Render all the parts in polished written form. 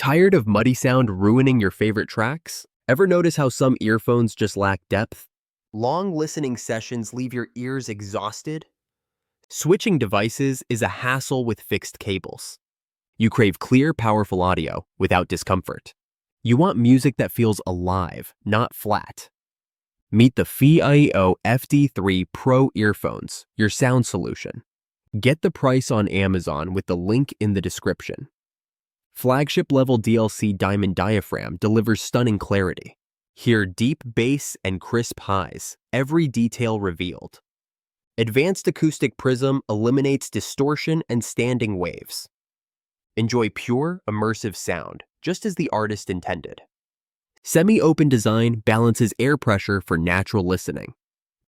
Tired of muddy sound ruining your favorite tracks? Ever notice how some earphones just lack depth? Long listening sessions leave your ears exhausted? Switching devices is a hassle with fixed cables. You crave clear, powerful audio without discomfort. You want music that feels alive, not flat. Meet the FiiO FD3 Pro earphones, your sound solution. Get the price on Amazon with the link in the description. Flagship-level DLC diamond diaphragm delivers stunning clarity. Hear deep bass and crisp highs, every detail revealed. Advanced acoustic prism eliminates distortion and standing waves. Enjoy pure, immersive sound, just as the artist intended. Semi-open design balances air pressure for natural listening.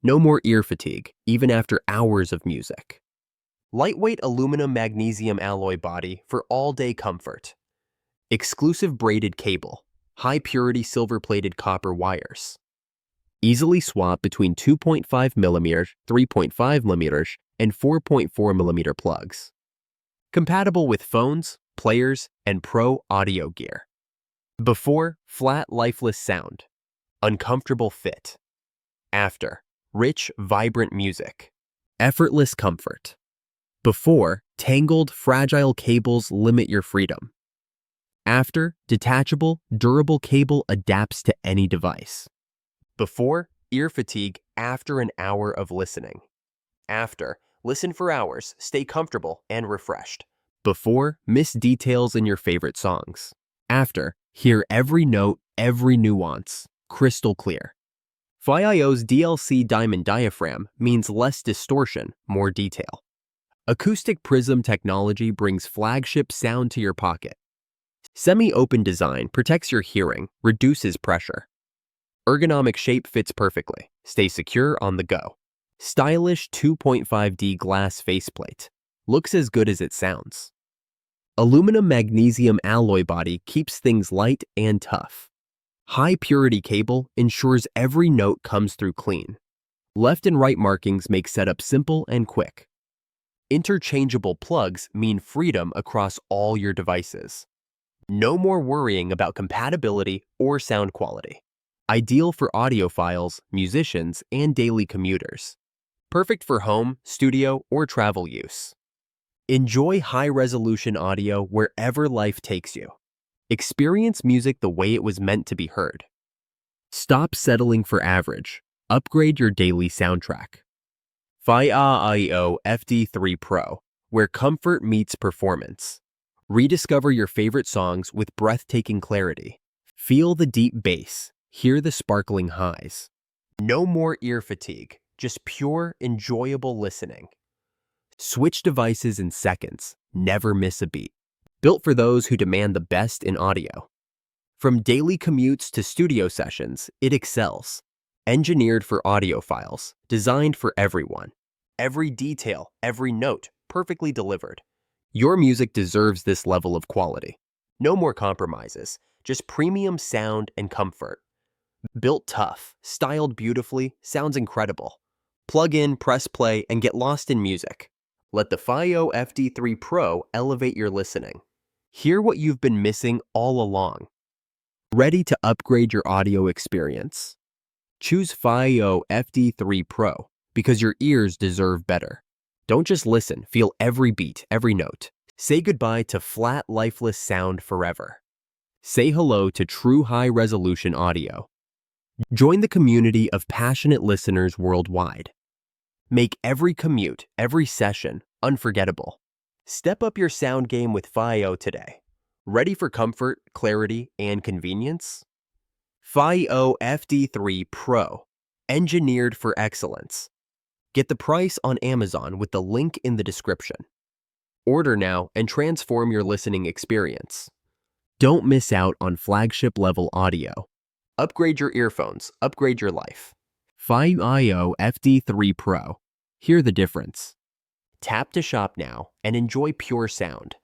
No more ear fatigue, even after hours of music. Lightweight aluminum-magnesium alloy body for all-day comfort. Exclusive braided cable. High-purity silver-plated copper wires. Easily swap between 2.5mm, 3.5mm, and 4.4mm plugs. Compatible with phones, players, and pro audio gear. Before, flat, lifeless sound. Uncomfortable fit. After, rich, vibrant music. Effortless comfort. Before, tangled, fragile cables limit your freedom. After, detachable, durable cable adapts to any device. Before, ear fatigue after an hour of listening. After, listen for hours, stay comfortable and refreshed. Before, miss details in your favorite songs. After, hear every note, every nuance, crystal clear. FiiO's DLC diamond diaphragm means less distortion, more detail. Acoustic prism technology brings flagship sound to your pocket. Semi-open design protects your hearing, reduces pressure. Ergonomic shape fits perfectly. Stay secure on the go. Stylish 2.5D glass faceplate. Looks as good as it sounds. Aluminum-magnesium alloy body keeps things light and tough. High-purity cable ensures every note comes through clean. Left and right markings make setup simple and quick. Interchangeable plugs mean freedom across all your devices. No more worrying about compatibility or sound quality. Ideal for audiophiles, musicians, and daily commuters. Perfect for home, studio, or travel use. Enjoy high-resolution audio wherever life takes you. Experience music the way it was meant to be heard. Stop settling for average. Upgrade your daily soundtrack. FiiO FD3 Pro, where comfort meets performance. Rediscover your favorite songs with breathtaking clarity. Feel the deep bass, hear the sparkling highs. No more ear fatigue, just pure, enjoyable listening. Switch devices in seconds, never miss a beat. Built for those who demand the best in audio. From daily commutes to studio sessions, it excels. Engineered for audiophiles, designed for everyone. Every detail, every note, perfectly delivered. Your music deserves this level of quality. No more compromises, just premium sound and comfort. Built tough, styled beautifully, sounds incredible. Plug in, press play, and get lost in music. Let the FiiO FD3 Pro elevate your listening. Hear what you've been missing all along. Ready to upgrade your audio experience? Choose FiiO FD3 Pro because your ears deserve better. Don't just listen, feel every beat, every note. Say goodbye to flat, lifeless sound forever. Say hello to true high-resolution audio. Join the community of passionate listeners worldwide. Make every commute, every session, unforgettable. Step up your sound game with FiiO today. Ready for comfort, clarity, and convenience? FiiO FD3 Pro, engineered for excellence. Get the price on Amazon with the link in the description. Order now and transform your listening experience. Don't miss out on flagship-level audio. Upgrade your earphones, upgrade your life. FiiO FD3 Pro. Hear the difference. Tap to shop now and enjoy pure sound.